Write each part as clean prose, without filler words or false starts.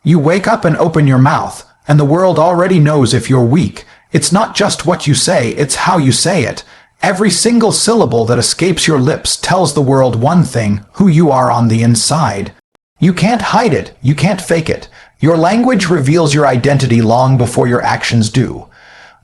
You wake up and open your mouth, and the world already knows if you're weak. It's not just what you say, it's how you say it. Every single syllable that escapes your lips tells the world one thing: who you are on the inside. You can't hide it, you can't fake it. Your language reveals your identity long before your actions do.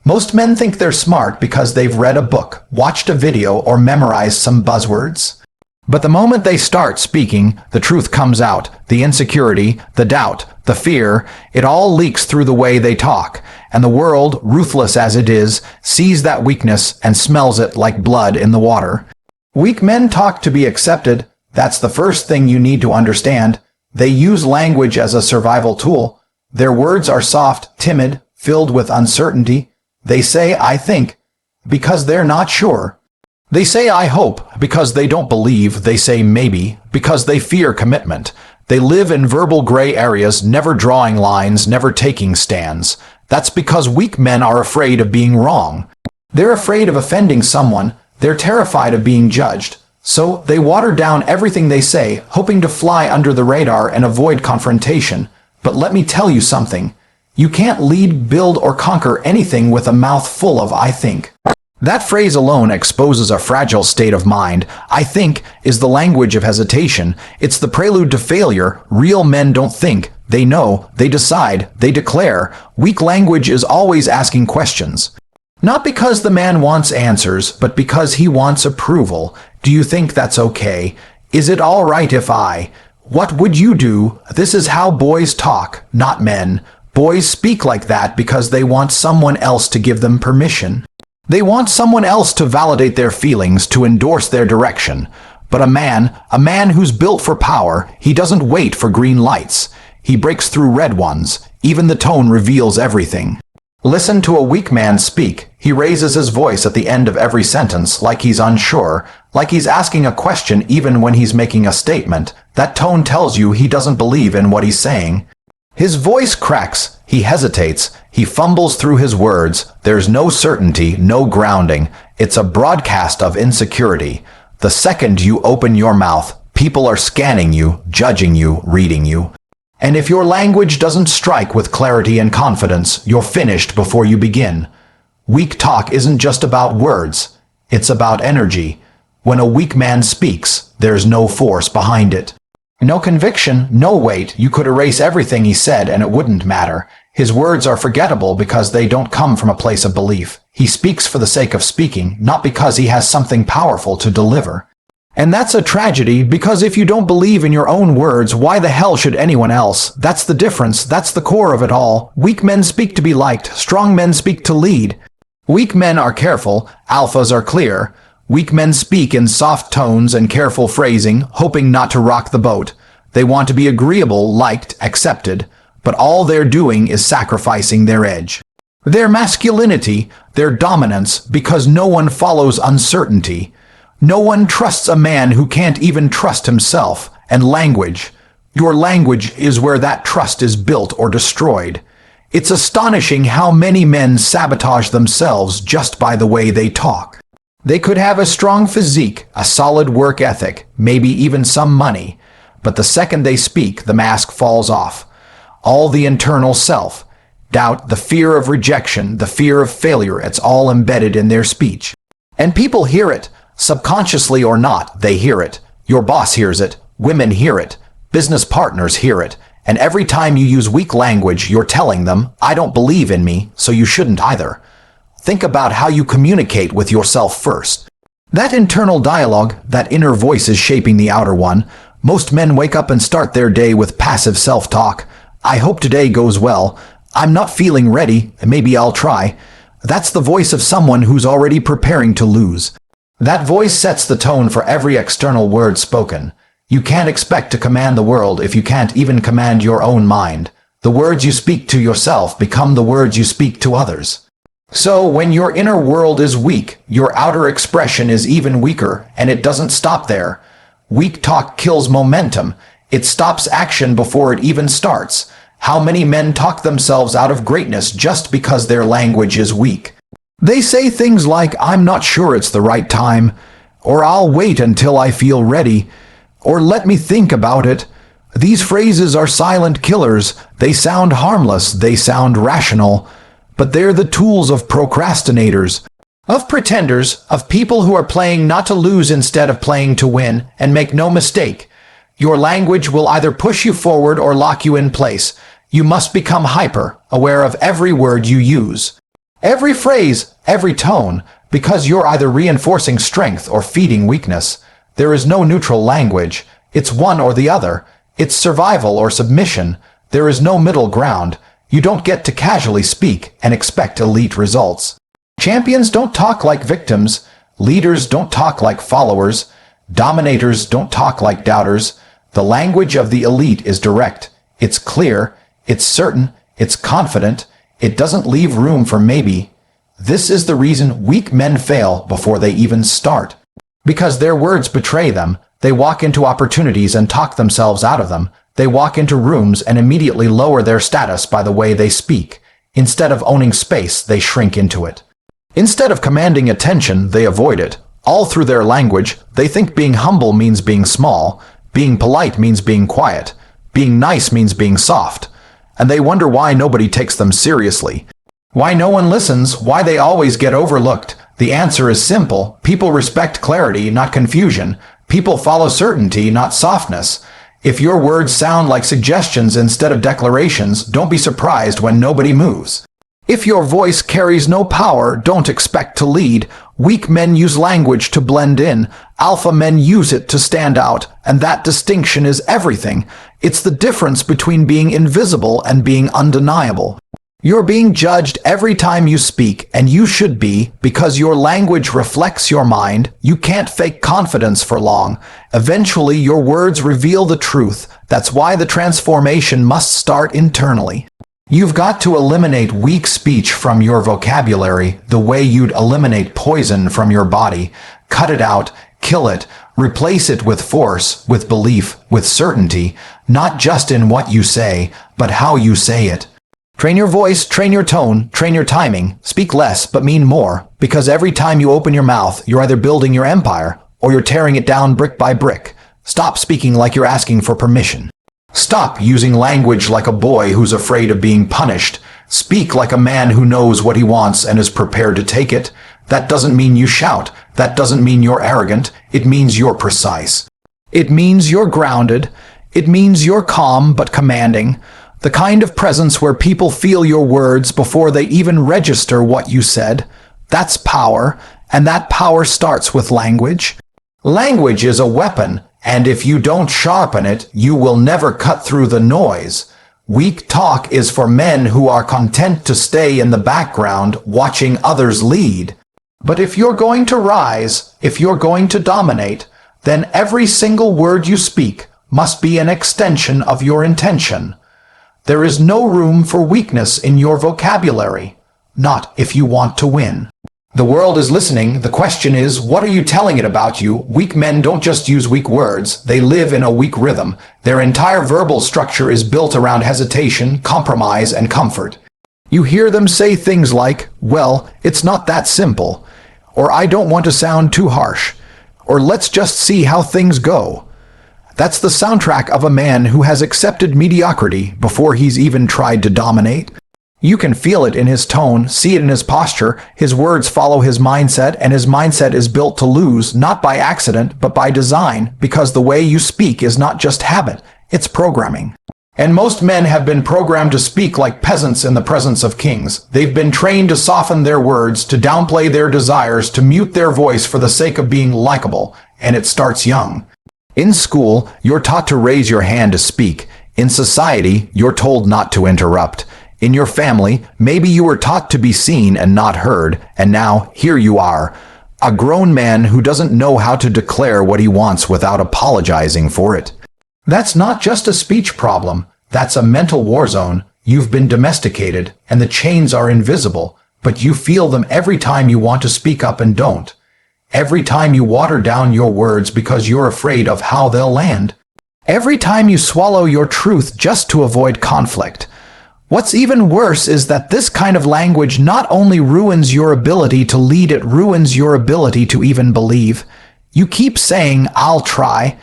Most men think they're smart because they've read a book, watched a video, or memorized some buzzwords. But the moment they start speaking, the truth comes out. The insecurity, the doubt, the fear, it all leaks through the way they talk. And the world, ruthless as it is, sees that weakness and smells it like blood in the water. Weak men talk to be accepted. That's the first thing you need to understand. They use language as a survival tool. Their words are soft, timid, filled with uncertainty. They say, "I think," because they're not sure. They say, "I hope," because they don't believe. They say, "maybe," because they fear commitment. They live in verbal gray areas, never drawing lines, never taking stands. That's because weak men are afraid of being wrong. They're afraid of offending someone. They're terrified of being judged. So they water down everything they say, hoping to fly under the radar and avoid confrontation. But let me tell you something. You can't lead, build, or conquer anything with a mouth full of "I think." That phrase alone exposes a fragile state of mind. "I think" is the language of hesitation. It's the prelude to failure. Real men don't think. They know. They decide. They declare. Weak language is always asking questions. Not because the man wants answers, but because he wants approval. Do you think that's okay? Is it all right if I? What would you do? This is how boys talk, not men. Boys speak like that because they want someone else to give them permission. They want someone else to validate their feelings, to endorse their direction. But a man who's built for power, he doesn't wait for green lights. He breaks through red ones. Even the tone reveals everything. Listen to a weak man speak. He raises his voice at the end of every sentence, like he's unsure, like he's asking a question even when he's making a statement. That tone tells you he doesn't believe in what he's saying. His voice cracks. He hesitates. He fumbles through his words. There's no certainty, no grounding. It's a broadcast of insecurity. The second you open your mouth, people are scanning you, judging you, reading you. And if your language doesn't strike with clarity and confidence, you're finished before you begin. Weak talk isn't just about words. It's about energy. When a weak man speaks, there's no force behind it. No conviction, no weight. You could erase everything he said and it wouldn't matter. His words are forgettable because they don't come from a place of belief. He speaks for the sake of speaking, not because he has something powerful to deliver. And that's a tragedy, because if you don't believe in your own words, why the hell should anyone else? That's the difference. That's the core of it all. Weak men speak to be liked. Strong men speak to lead. Weak men are careful. Alphas are clear. Weak men speak in soft tones and careful phrasing, hoping not to rock the boat. They want to be agreeable, liked, accepted, but all they're doing is sacrificing their edge. Their masculinity, their dominance, because no one follows uncertainty. No one trusts a man who can't even trust himself. And language. Your language is where that trust is built or destroyed. It's astonishing how many men sabotage themselves just by the way they talk. They could have a strong physique, a solid work ethic, maybe even some money. But the second they speak, the mask falls off. All the internal self, doubt, the fear of rejection, the fear of failure, it's all embedded in their speech. And people hear it. Subconsciously or not, they hear it. Your boss hears it. Women hear it. Business partners hear it. And every time you use weak language, you're telling them, "I don't believe in me, so you shouldn't either." Think about how you communicate with yourself first. That internal dialogue, that inner voice is shaping the outer one. Most men wake up and start their day with passive self-talk. "I hope today goes well. I'm not feeling ready. Maybe I'll try." That's the voice of someone who's already preparing to lose. That voice sets the tone for every external word spoken. You can't expect to command the world if you can't even command your own mind. The words you speak to yourself become the words you speak to others. So when your inner world is weak, your outer expression is even weaker, and it doesn't stop there. Weak talk kills momentum. It stops action before it even starts. How many men talk themselves out of greatness just because their language is weak? They say things like, "I'm not sure it's the right time," or "I'll wait until I feel ready," or "let me think about it." These phrases are silent killers. They sound harmless, they sound rational, but they're the tools of procrastinators, of pretenders, of people who are playing not to lose instead of playing to win. And make no mistake, your language will either push you forward or lock you in place. You must become hyper, aware of every word you use, every phrase, every tone, because you're either reinforcing strength or feeding weakness. There is no neutral language. It's one or the other. It's survival or submission. There is no middle ground. You don't get to casually speak and expect elite results. Champions don't talk like victims. Leaders don't talk like followers. Dominators don't talk like doubters. The language of the elite is direct. It's clear. It's certain. It's confident. It doesn't leave room for maybe. This is the reason weak men fail before they even start. Because their words betray them. They walk into opportunities and talk themselves out of them. They walk into rooms and immediately lower their status by the way they speak. Instead of owning space, they shrink into it. Instead of commanding attention, they avoid it. All through their language, they think being humble means being small, being polite means being quiet, being nice means being soft. And they wonder why nobody takes them seriously. Why no one listens, why they always get overlooked. The answer is simple. People respect clarity, not confusion. People follow certainty, not softness. If your words sound like suggestions instead of declarations, don't be surprised when nobody moves. If your voice carries no power, don't expect to lead. Weak men use language to blend in. Alpha men use it to stand out, and that distinction is everything. It's the difference between being invisible and being undeniable. You're being judged every time you speak, and you should be, because your language reflects your mind. You can't fake confidence for long. Eventually, your words reveal the truth. That's why the transformation must start internally. You've got to eliminate weak speech from your vocabulary the way you'd eliminate poison from your body. Cut it out, kill it, replace it with force, with belief, with certainty, not just in what you say, but how you say it. Train your voice, train your tone, train your timing. Speak less, but mean more, because every time you open your mouth, you're either building your empire, or you're tearing it down brick by brick. Stop speaking like you're asking for permission. Stop using language like a boy who's afraid of being punished. Speak like a man who knows what he wants and is prepared to take it. That doesn't mean you shout. That doesn't mean you're arrogant. It means you're precise. It means you're grounded. It means you're calm but commanding. The kind of presence where people feel your words before they even register what you said. That's power, and that power starts with language. Language is a weapon, and if you don't sharpen it, you will never cut through the noise. Weak talk is for men who are content to stay in the background watching others lead. But if you're going to rise, if you're going to dominate, then every single word you speak must be an extension of your intention. There is no room for weakness in your vocabulary, not if you want to win. The world is listening. The question is, what are you telling it about you? Weak men don't just use weak words. They live in a weak rhythm. Their entire verbal structure is built around hesitation, compromise, and comfort. You hear them say things like, well, it's not that simple, or I don't want to sound too harsh, or let's just see how things go. That's the soundtrack of a man who has accepted mediocrity before he's even tried to dominate. You can feel it in his tone, see it in his posture. His words follow his mindset, and his mindset is built to lose, not by accident, but by design, because the way you speak is not just habit, it's programming. And most men have been programmed to speak like peasants in the presence of kings. They've been trained to soften their words, to downplay their desires, to mute their voice for the sake of being likable, and it starts young. In school, you're taught to raise your hand to speak. In society, you're told not to interrupt. In your family, maybe you were taught to be seen and not heard, and now here you are, a grown man who doesn't know how to declare what he wants without apologizing for it. That's not just a speech problem. That's a mental war zone. You've been domesticated, and the chains are invisible, but you feel them every time you want to speak up and don't. Every time you water down your words because you're afraid of how they'll land. Every time you swallow your truth just to avoid conflict. What's even worse is that this kind of language not only ruins your ability to lead, it ruins your ability to even believe. You keep saying, I'll try,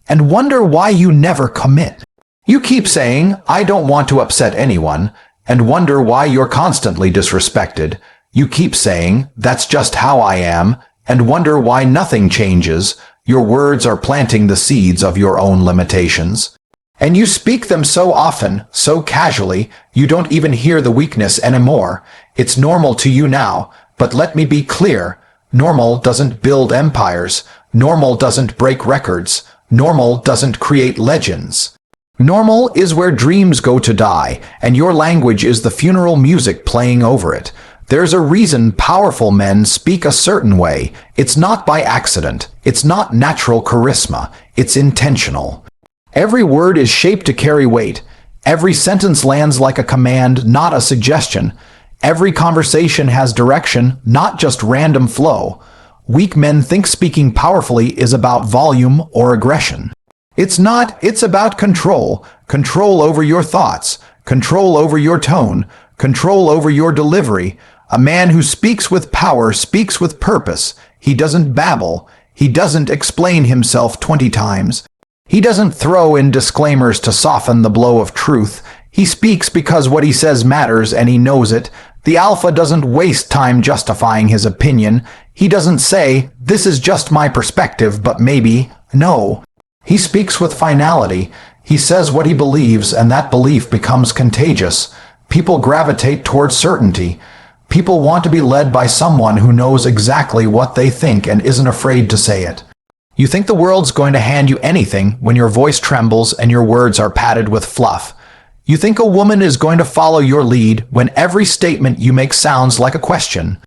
and wonder why you never commit. You keep saying, "I don't want to upset anyone," and wonder why you're constantly disrespected. You keep saying, "That's just how I am," and wonder why nothing changes. Your words are planting the seeds of your own limitations. And you speak them so often, so casually, you don't even hear the weakness anymore. It's normal to you now, but let me be clear. Normal doesn't build empires. Normal doesn't break records. Normal doesn't create legends. Normal is where dreams go to die, and your language is the funeral music playing over it. There's a reason powerful men speak a certain way. It's not by accident. It's not natural charisma. It's intentional. Every word is shaped to carry weight. Every sentence lands like a command, not a suggestion. Every conversation has direction, not just random flow. Weak men think speaking powerfully is about volume or aggression. It's not. It's about control. Control over your thoughts. Control over your tone. Control over your delivery. A man who speaks with power speaks with purpose. He doesn't babble. He doesn't explain himself 20 times. He doesn't throw in disclaimers to soften the blow of truth. He speaks because what he says matters and he knows it. The alpha doesn't waste time justifying his opinion. He doesn't say, "This is just my perspective, but maybe." No. He speaks with finality. He says what he believes, and that belief becomes contagious. People gravitate towards certainty. People want to be led by someone who knows exactly what they think and isn't afraid to say it. You think the world's going to hand you anything when your voice trembles and your words are padded with fluff. You think a woman is going to follow your lead when every statement you make sounds like a question.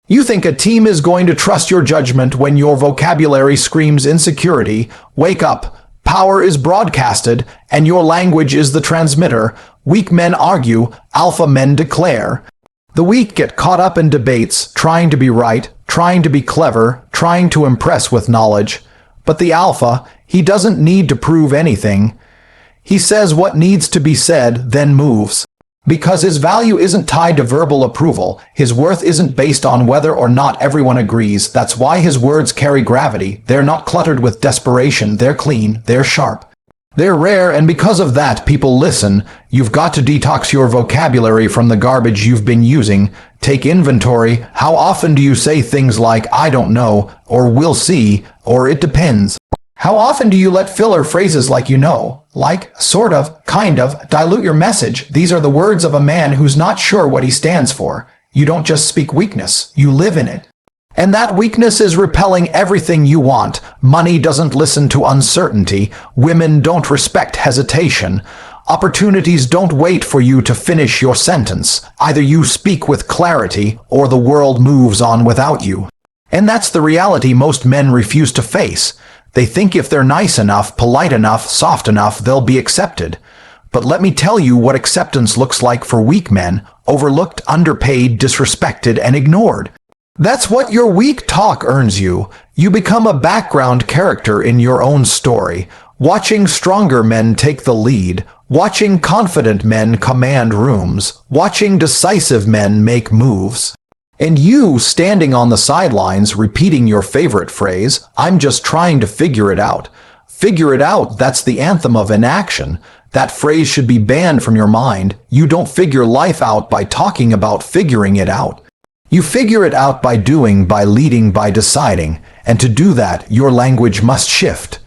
You think a team is going to trust your judgment when your vocabulary screams insecurity. Wake up. Power is broadcasted, and your language is the transmitter. Weak men argue, alpha men declare. The weak get caught up in debates, trying to be right, trying to be clever, trying to impress with knowledge. But the alpha, he doesn't need to prove anything. He says what needs to be said, then moves. Because his value isn't tied to verbal approval, his worth isn't based on whether or not everyone agrees. That's why his words carry gravity. They're not cluttered with desperation. They're clean. They're sharp. They're rare, and because of that, people listen. You've got to detox your vocabulary from the garbage you've been using. Take inventory. How often do you say things like, "I don't know," or "we'll see," or "it depends"? How often do you let filler phrases like "you know," like, "sort of," "kind of," dilute your message? These are the words of a man who's not sure what he stands for. You don't just speak weakness, you live in it. And that weakness is repelling everything you want. Money doesn't listen to uncertainty. Women don't respect hesitation. Opportunities don't wait for you to finish your sentence. Either you speak with clarity, or the world moves on without you. And that's the reality most men refuse to face. They think if they're nice enough, polite enough, soft enough, they'll be accepted. But let me tell you what acceptance looks like for weak men, overlooked, underpaid, disrespected, and ignored. That's what your weak talk earns you. You become a background character in your own story, watching stronger men take the lead, watching confident men command rooms, watching decisive men make moves. And you, standing on the sidelines, repeating your favorite phrase, "I'm just trying to figure it out." Figure it out, that's the anthem of inaction. That phrase should be banned from your mind. You don't figure life out by talking about figuring it out. You figure it out by doing, by leading, by deciding. And to do that, your language must shift.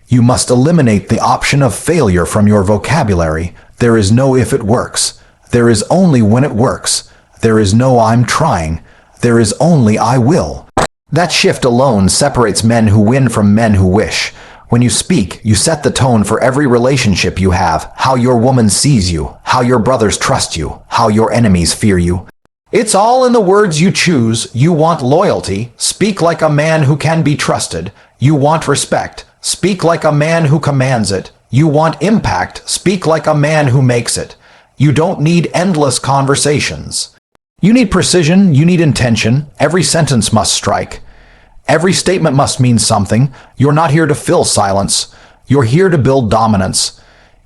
You must eliminate the option of failure from your vocabulary. There is no "if it works." There is only "when it works." There is no "I'm trying." There is only "I will." That shift alone separates men who win from men who wish. When you speak, you set the tone for every relationship you have, how your woman sees you, how your brothers trust you, how your enemies fear you. It's all in the words you choose. You want loyalty. Speak like a man who can be trusted. You want respect. Speak like a man who commands it. You want impact. Speak like a man who makes it. You don't need endless conversations. You need precision. You need intention. Every sentence must strike. Every statement must mean something. You're not here to fill silence. You're here to build dominance.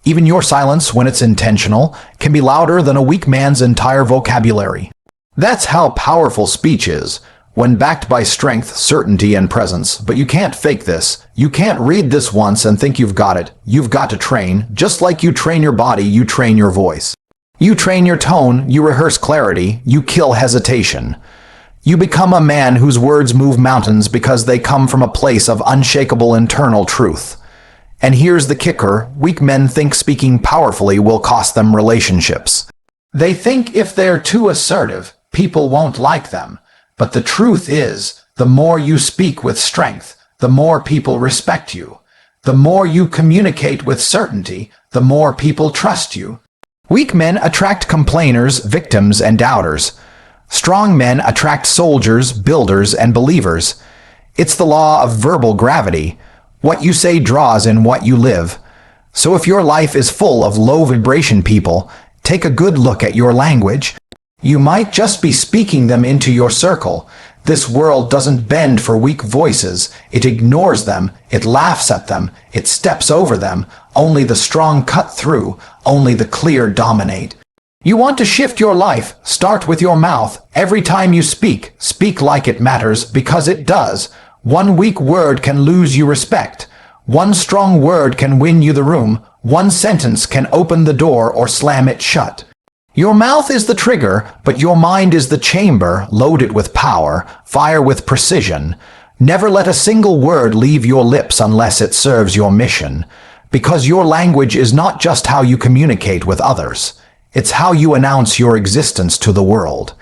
Even your silence, when it's intentional, can be louder than a weak man's entire vocabulary. That's how powerful speech is. when backed by strength, certainty, and presence. But you can't fake this. You can't read this once and think you've got it. You've got to train. Just like you train your body, you train your voice. You train your tone, you rehearse clarity, you kill hesitation. You become a man whose words move mountains because they come from a place of unshakable internal truth. And here's the kicker: weak men think speaking powerfully will cost them relationships. They think if they're too assertive, people won't like them. But the truth is, the more you speak with strength, the more people respect you. The more you communicate with certainty, the more people trust you. Weak men attract complainers, victims, and doubters. Strong men attract soldiers, builders, and believers. It's the law of verbal gravity. What you say draws in what you live. So if your life is full of low-vibration people, take a good look at your language. You might just be speaking them into your circle. This world doesn't bend for weak voices. It ignores them. It laughs at them. It steps over them. Only the strong cut through. Only the clear dominate. You want to shift your life? Start with your mouth. Every time you speak, speak like it matters, because it does. One weak word can lose you respect. One strong word can win you the room. One sentence can open the door or slam it shut. Your mouth is the trigger, but your mind is the chamber. Load it with power, fire with precision. Never let a single word leave your lips unless it serves your mission. Because your language is not just how you communicate with others. It's how you announce your existence to the world.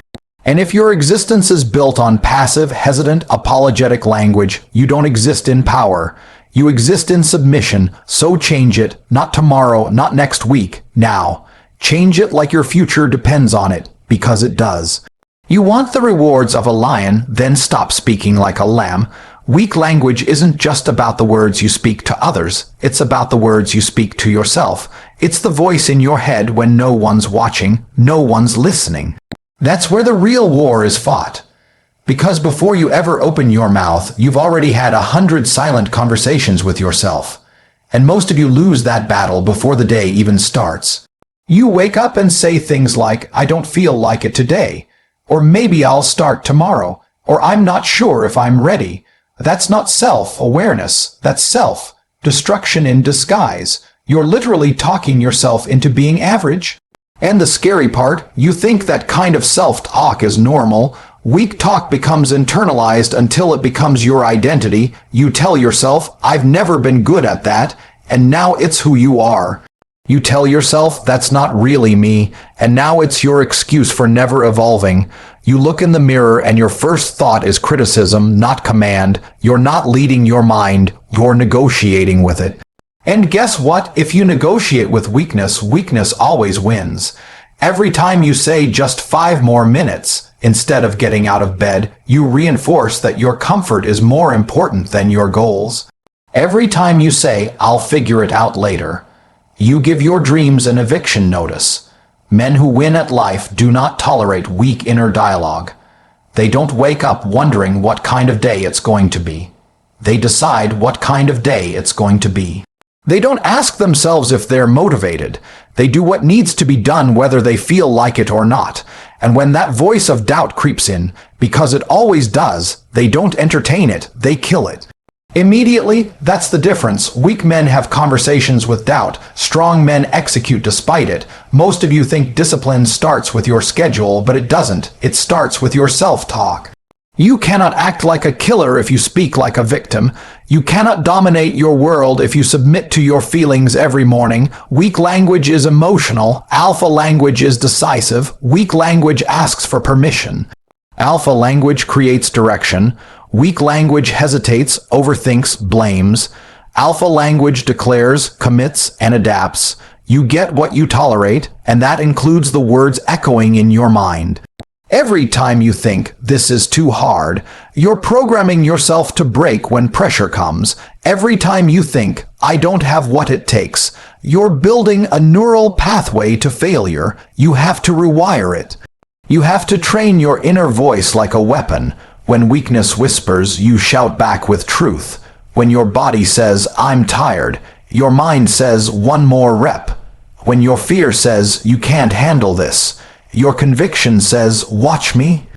And if your existence is built on passive, hesitant, apologetic language, you don't exist in power. You exist in submission, so change it, not tomorrow, not next week, now. Change it like your future depends on it, because it does. You want the rewards of a lion, then stop speaking like a lamb. Weak language isn't just about the words you speak to others, it's about the words you speak to yourself. It's the voice in your head when no one's watching, no one's listening. That's where the real war is fought. Because before you ever open your mouth, you've already had 100 silent conversations with yourself. And most of you lose that battle before the day even starts. You wake up and say things like, "I don't feel like it today," or "maybe I'll start tomorrow," or "I'm not sure if I'm ready." That's not self-awareness, that's self-destruction in disguise. You're literally talking yourself into being average. And the scary part, you think that kind of self-talk is normal. Weak talk becomes internalized until it becomes your identity. You tell yourself, "I've never been good at that," and now it's who you are. You tell yourself, "That's not really me," and now it's your excuse for never evolving. You look in the mirror and your first thought is criticism, not command. You're not leading your mind, you're negotiating with it. And guess what? If you negotiate with weakness, weakness always wins. Every time you say just 5 more minutes, instead of getting out of bed, you reinforce that your comfort is more important than your goals. Every time you say, "I'll figure it out later," you give your dreams an eviction notice. Men who win at life do not tolerate weak inner dialogue. They don't wake up wondering what kind of day it's going to be. They decide what kind of day it's going to be. They don't ask themselves if they're motivated. They do what needs to be done whether they feel like it or not. And when that voice of doubt creeps in, because it always does, they don't entertain it, they kill it. Immediately, that's the difference. Weak men have conversations with doubt. Strong men execute despite it. Most of you think discipline starts with your schedule, but it doesn't. It starts with your self-talk. You cannot act like a killer if you speak like a victim. You cannot dominate your world if you submit to your feelings every morning. Weak language is emotional. Alpha language is decisive. Weak language asks for permission. Alpha language creates direction. Weak language hesitates, overthinks, blames. Alpha language declares, commits, and adapts. You get what you tolerate, and that includes the words echoing in your mind. Every time you think, "This is too hard," you're programming yourself to break when pressure comes. Every time you think, "I don't have what it takes," you're building a neural pathway to failure. You have to rewire it. You have to train your inner voice like a weapon. When weakness whispers, you shout back with truth. When your body says, "I'm tired," your mind says, "One more rep." When your fear says, "You can't handle this," your conviction says, "Watch me."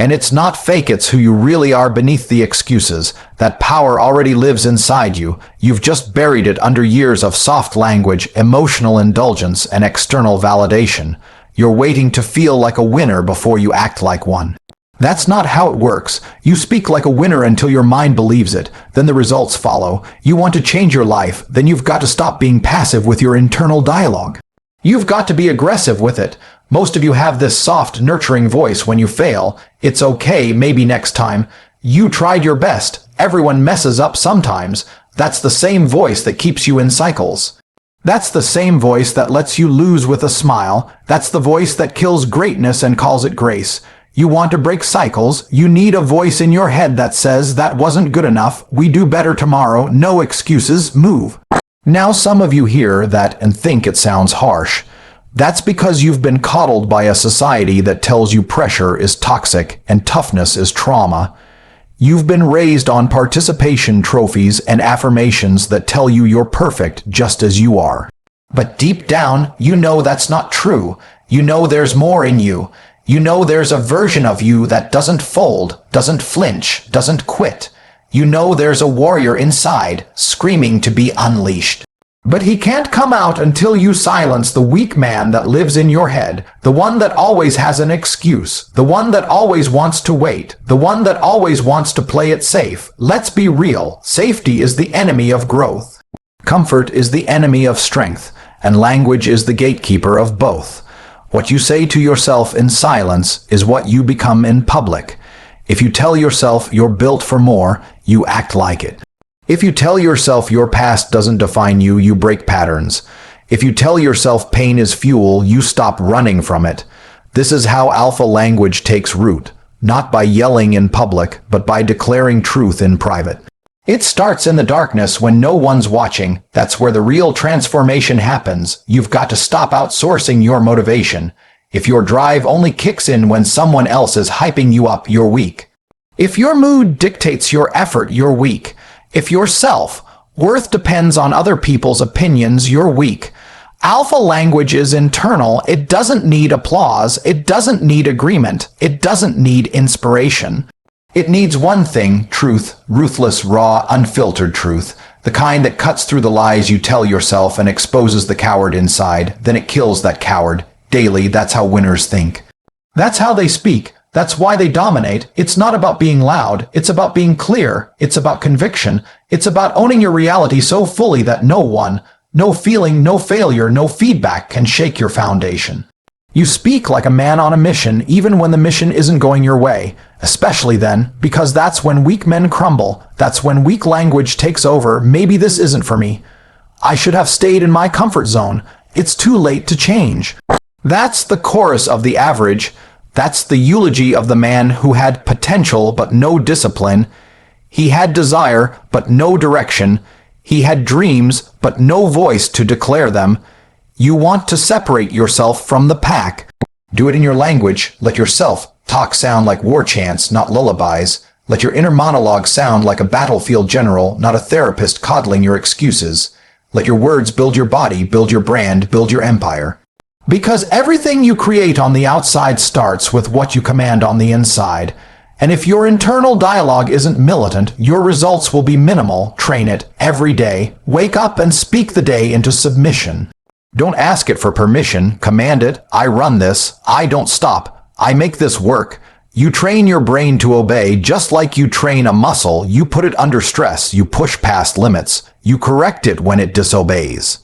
And it's not fake, it's who you really are beneath the excuses. That power already lives inside you. You've just buried it under years of soft language, emotional indulgence, and external validation. You're waiting to feel like a winner before you act like one. That's not how it works. You speak like a winner until your mind believes it. Then the results follow. You want to change your life, then you've got to stop being passive with your internal dialogue. You've got to be aggressive with it. Most of you have this soft, nurturing voice when you fail. It's okay, maybe next time. You tried your best. Everyone messes up sometimes. That's the same voice that keeps you in cycles. That's the same voice that lets you lose with a smile. That's the voice that kills greatness and calls it grace. You want to break cycles? You need a voice in your head that says, that wasn't good enough, we do better tomorrow, no excuses, move. Now some of you hear that and think it sounds harsh. That's because you've been coddled by a society that tells you pressure is toxic and toughness is trauma. You've been raised on participation trophies and affirmations that tell you you're perfect just as you are. But deep down, you know that's not true. You know there's more in you. You know there's a version of you that doesn't fold, doesn't flinch, doesn't quit. You know there's a warrior inside, screaming to be unleashed. But he can't come out until you silence the weak man that lives in your head, the one that always has an excuse, the one that always wants to wait, the one that always wants to play it safe. Let's be real, safety is the enemy of growth. Comfort is the enemy of strength, and language is the gatekeeper of both. What you say to yourself in silence is what you become in public. If you tell yourself you're built for more, you act like it. If you tell yourself your past doesn't define you, you break patterns. If you tell yourself pain is fuel, you stop running from it. This is how alpha language takes root, not by yelling in public, but by declaring truth in private. It starts in the darkness when no one's watching. That's where the real transformation happens. You've got to stop outsourcing your motivation. If your drive only kicks in when someone else is hyping you up, you're weak. If your mood dictates your effort, you're weak. If your self-worth depends on other people's opinions, you're weak. Alpha language is internal. It doesn't need applause. It doesn't need agreement. It doesn't need inspiration. It needs one thing, truth, ruthless, raw, unfiltered truth, the kind that cuts through the lies you tell yourself and exposes the coward inside. Then it kills that coward. Daily, that's how winners think. That's how they speak. That's why they dominate. It's not about being loud. It's about being clear. It's about conviction. It's about owning your reality so fully that no one, no feeling, no failure, no feedback can shake your foundation. You speak like a man on a mission even when the mission isn't going your way, especially then, because that's when weak men crumble. That's when weak language takes over. Maybe this isn't for me. I should have stayed in my comfort zone. It's too late to change. That's the chorus of the average. That's the eulogy of the man who had potential but no discipline. He had desire but no direction. He had dreams but no voice to declare them. You want to separate yourself from the pack. Do it in your language. Let your self-talk sound like war chants, not lullabies. Let your inner monologue sound like a battlefield general, not a therapist coddling your excuses. Let your words build your body, build your brand, build your empire. Because everything you create on the outside starts with what you command on the inside. And if your internal dialogue isn't militant, your results will be minimal. Train it every day. Wake up and speak the day into submission. Don't ask it for permission. Command it. I run this. I don't stop. I make this work. You train your brain to obey just like you train a muscle. You put it under stress. You push past limits. You correct it when it disobeys.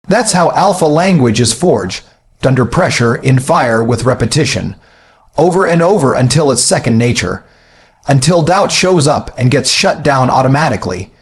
That's how alpha language is forged. Under pressure, in fire, with repetition. Over and over until it's second nature. Until doubt shows up and gets shut down automatically.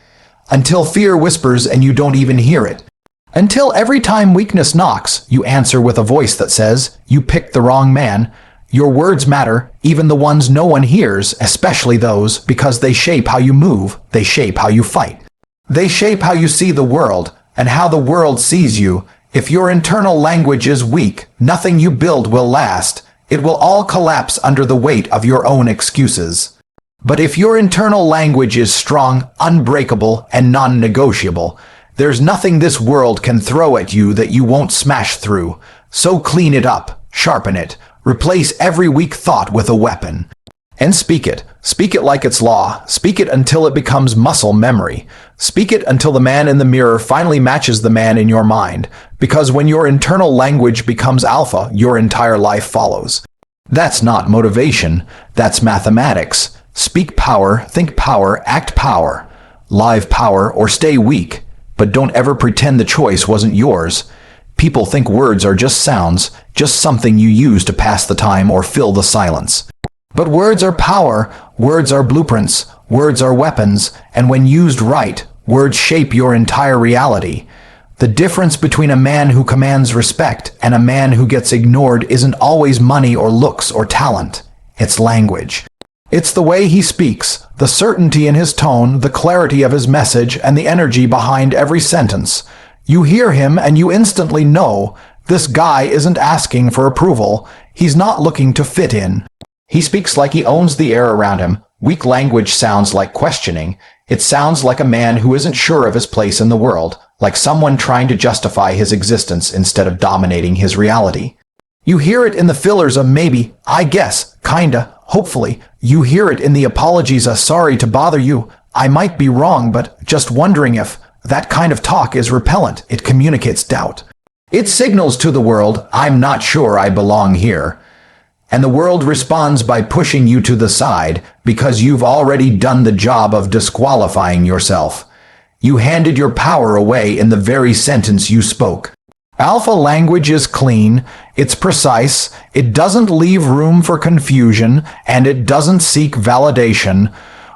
Until fear whispers and you don't even hear it. Until every time weakness knocks, you answer with a voice that says, you picked the wrong man. Your words matter, even the ones no one hears, especially those, because they shape how you move, they shape how you fight. They shape how you see the world, and how the world sees you. If your internal language is weak, nothing you build will last. It will all collapse under the weight of your own excuses. But if your internal language is strong, unbreakable, and non-negotiable, there's nothing this world can throw at you that you won't smash through. So clean it up, sharpen it, replace every weak thought with a weapon. And speak it. Speak it like it's law. Speak it until it becomes muscle memory. Speak it until the man in the mirror finally matches the man in your mind. Because when your internal language becomes alpha, your entire life follows. That's not motivation. That's mathematics. Speak power, think power, act power. Live power or stay weak. But don't ever pretend the choice wasn't yours. People think words are just sounds, just something you use to pass the time or fill the silence. But words are power, words are blueprints, words are weapons, and when used right, words shape your entire reality. The difference between a man who commands respect and a man who gets ignored isn't always money or looks or talent. It's language. It's the way he speaks, the certainty in his tone, the clarity of his message, and the energy behind every sentence. You hear him and you instantly know, this guy isn't asking for approval. He's not looking to fit in. He speaks like he owns the air around him. Weak language sounds like questioning. It sounds like a man who isn't sure of his place in the world, like someone trying to justify his existence instead of dominating his reality. You hear it in the fillers of maybe, I guess, kinda, hopefully. You hear it in the apologies of sorry to bother you. I might be wrong, but just wondering if that kind of talk is repellent. It communicates doubt. It signals to the world, I'm not sure I belong here. And the world responds by pushing you to the side because you've already done the job of disqualifying yourself. You handed your power away in the very sentence you spoke. Alpha language is clean, it's precise, it doesn't leave room for confusion, and it doesn't seek validation.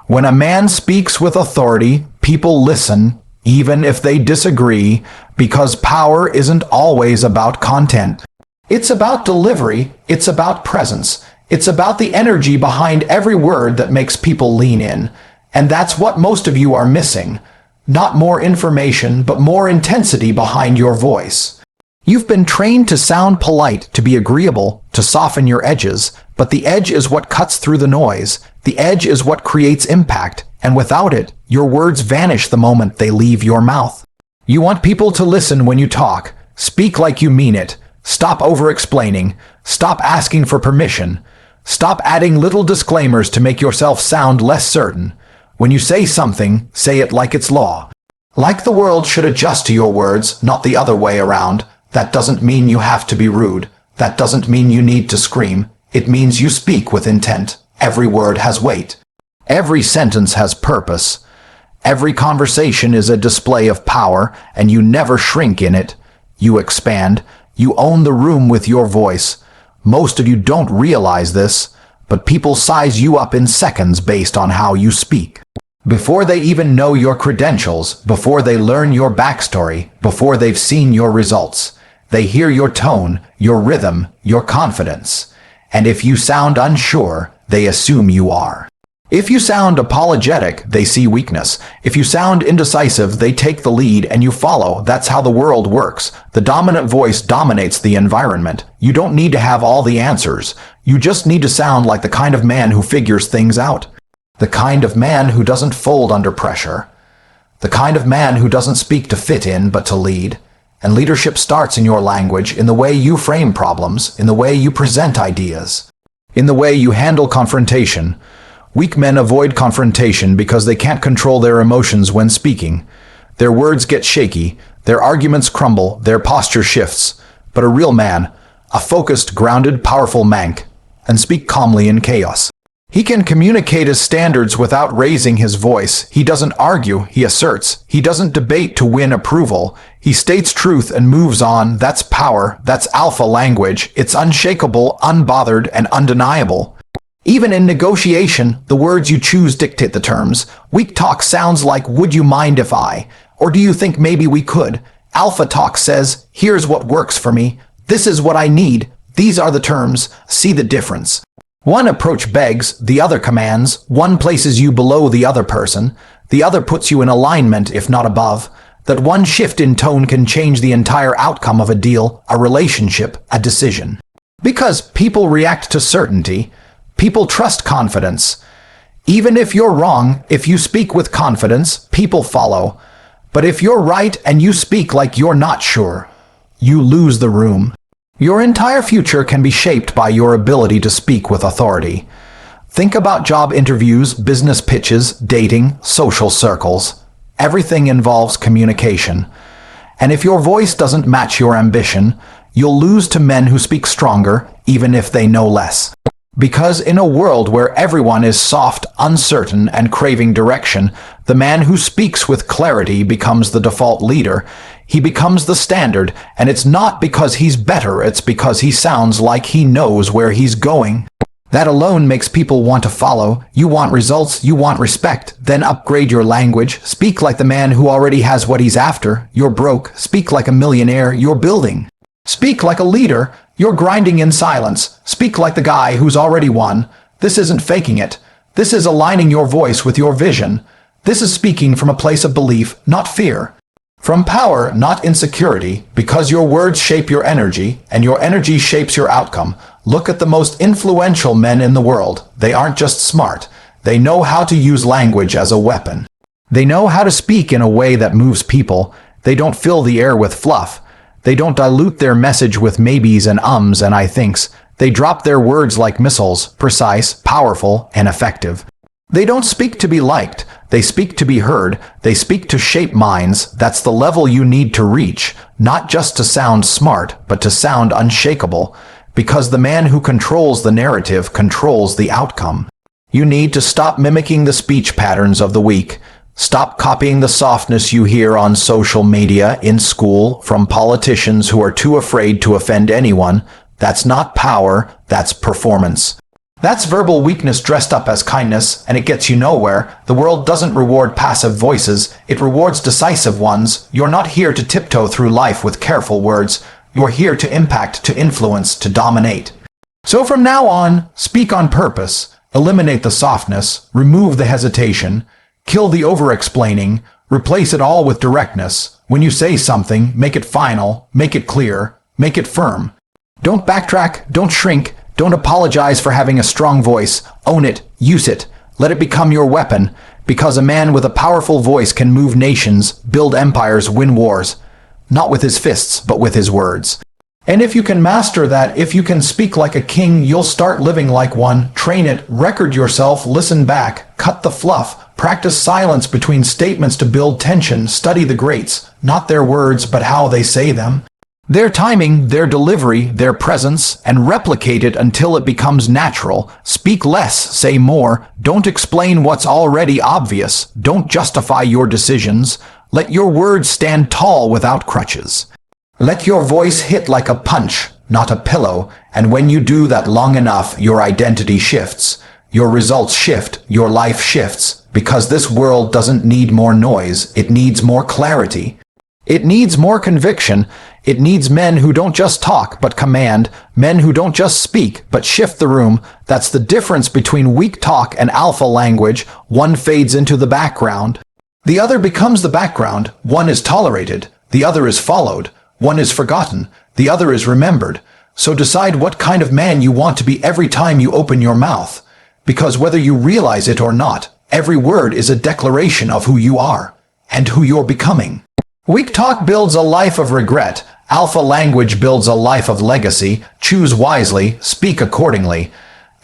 When a man speaks with authority, people listen, even if they disagree, because power isn't always about content. It's about delivery, it's about presence, it's about the energy behind every word that makes people lean in. And that's what most of you are missing. Not more information, but more intensity behind your voice. You've been trained to sound polite, to be agreeable, to soften your edges, but the edge is what cuts through the noise. The edge is what creates impact, and without it, your words vanish the moment they leave your mouth. You want people to listen when you talk. Speak like you mean it. Stop over-explaining. Stop asking for permission. Stop adding little disclaimers to make yourself sound less certain. When you say something, say it like it's law. Like the world should adjust to your words, not the other way around. That doesn't mean you have to be rude. That doesn't mean you need to scream. It means you speak with intent. Every word has weight. Every sentence has purpose. Every conversation is a display of power, and you never shrink in it. You expand. You own the room with your voice. Most of you don't realize this, but people size you up in seconds based on how you speak. Before they even know your credentials, before they learn your backstory, before they've seen your results, they hear your tone, your rhythm, your confidence. And if you sound unsure, they assume you are. If you sound apologetic, they see weakness. If you sound indecisive, they take the lead and you follow. That's how the world works. The dominant voice dominates the environment. You don't need to have all the answers. You just need to sound like the kind of man who figures things out. The kind of man who doesn't fold under pressure. The kind of man who doesn't speak to fit in, but to lead. And leadership starts in your language, in the way you frame problems, in the way you present ideas, in the way you handle confrontation. Weak men avoid confrontation because they can't control their emotions when speaking. Their words get shaky, their arguments crumble, their posture shifts. But a real man, a focused, grounded, powerful man, can speak calmly in chaos. He can communicate his standards without raising his voice. He doesn't argue, he asserts. He doesn't debate to win approval. He states truth and moves on. That's power. That's alpha language. It's unshakable, unbothered, and undeniable. Even in negotiation, the words you choose dictate the terms. Weak talk sounds like, would you mind if I? Or do you think maybe we could? Alpha talk says, here's what works for me. This is what I need. These are the terms. See the difference. One approach begs, the other commands. One places you below the other person. The other puts you in alignment, if not above. That one shift in tone can change the entire outcome of a deal, a relationship, a decision. Because people react to certainty. People trust confidence. Even if you're wrong, if you speak with confidence, people follow. But if you're right and you speak like you're not sure, you lose the room. Your entire future can be shaped by your ability to speak with authority. Think about job interviews, business pitches, dating, social circles. Everything involves communication. And if your voice doesn't match your ambition, you'll lose to men who speak stronger, even if they know less. Because in a world where everyone is soft, uncertain, and craving direction, the man who speaks with clarity becomes the default leader. He becomes the standard, and it's not because he's better, it's because he sounds like he knows where he's going. That alone makes people want to follow. You want results, you want respect. Then upgrade your language. Speak like the man who already has what he's after. You're broke. Speak like a millionaire. You're building. Speak like a leader. You're grinding in silence. Speak like the guy who's already won. This isn't faking it. This is aligning your voice with your vision. This is speaking from a place of belief, not fear. From power, not insecurity, because your words shape your energy, and your energy shapes your outcome. Look at the most influential men in the world. They aren't just smart. They know how to use language as a weapon. They know how to speak in a way that moves people. They don't fill the air with fluff. They don't dilute their message with maybes and ums and I thinks. They drop their words like missiles, precise, powerful, and effective. They don't speak to be liked. They speak to be heard. They speak to shape minds. That's the level you need to reach, not just to sound smart, but to sound unshakable. Because the man who controls the narrative controls the outcome. You need to stop mimicking the speech patterns of the weak. Stop copying the softness you hear on social media, in school, from politicians who are too afraid to offend anyone. That's not power, that's performance. That's verbal weakness dressed up as kindness, and it gets you nowhere. The world doesn't reward passive voices, it rewards decisive ones. You're not here to tiptoe through life with careful words. You're here to impact, to influence, to dominate. So from now on, speak on purpose, eliminate the softness, remove the hesitation, kill the over-explaining, replace it all with directness. When you say something, make it final, make it clear, make it firm. Don't backtrack, don't shrink, don't apologize for having a strong voice. Own it, use it, let it become your weapon, because a man with a powerful voice can move nations, build empires, win wars. Not with his fists, but with his words. And if you can master that, if you can speak like a king, you'll start living like one. Train it, record yourself, listen back, cut the fluff, practice silence between statements to build tension, study the greats, not their words, but how they say them. Their timing, their delivery, their presence, and replicate it until it becomes natural. Speak less, say more. Don't explain what's already obvious. Don't justify your decisions. Let your words stand tall without crutches. Let your voice hit like a punch, not a pillow, and when you do that long enough, your identity shifts. Your results shift, your life shifts, because this world doesn't need more noise, it needs more clarity. It needs more conviction. It needs men who don't just talk, but command, men who don't just speak, but shift the room. That's the difference between weak talk and alpha language. One fades into the background. The other becomes the background. One is tolerated. The other is followed. One is forgotten. The other is remembered. So decide what kind of man you want to be every time you open your mouth. Because whether you realize it or not, every word is a declaration of who you are and who you're becoming. Weak talk builds a life of regret. Alpha language builds a life of legacy. Choose wisely, speak accordingly.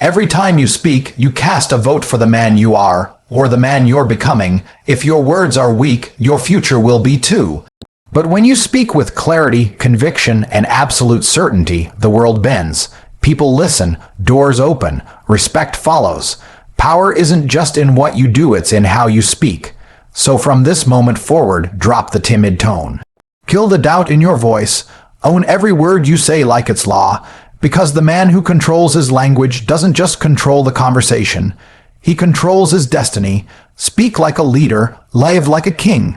Every time you speak, you cast a vote for the man you are, or the man you're becoming. If your words are weak, your future will be too. But when you speak with clarity, conviction, and absolute certainty, the world bends. People listen, doors open, respect follows. Power isn't just in what you do, it's in how you speak. So from this moment forward, drop the timid tone. Kill the doubt in your voice. Own every word you say like it's law, because the man who controls his language doesn't just control the conversation. He controls his destiny. Speak like a leader, live like a king.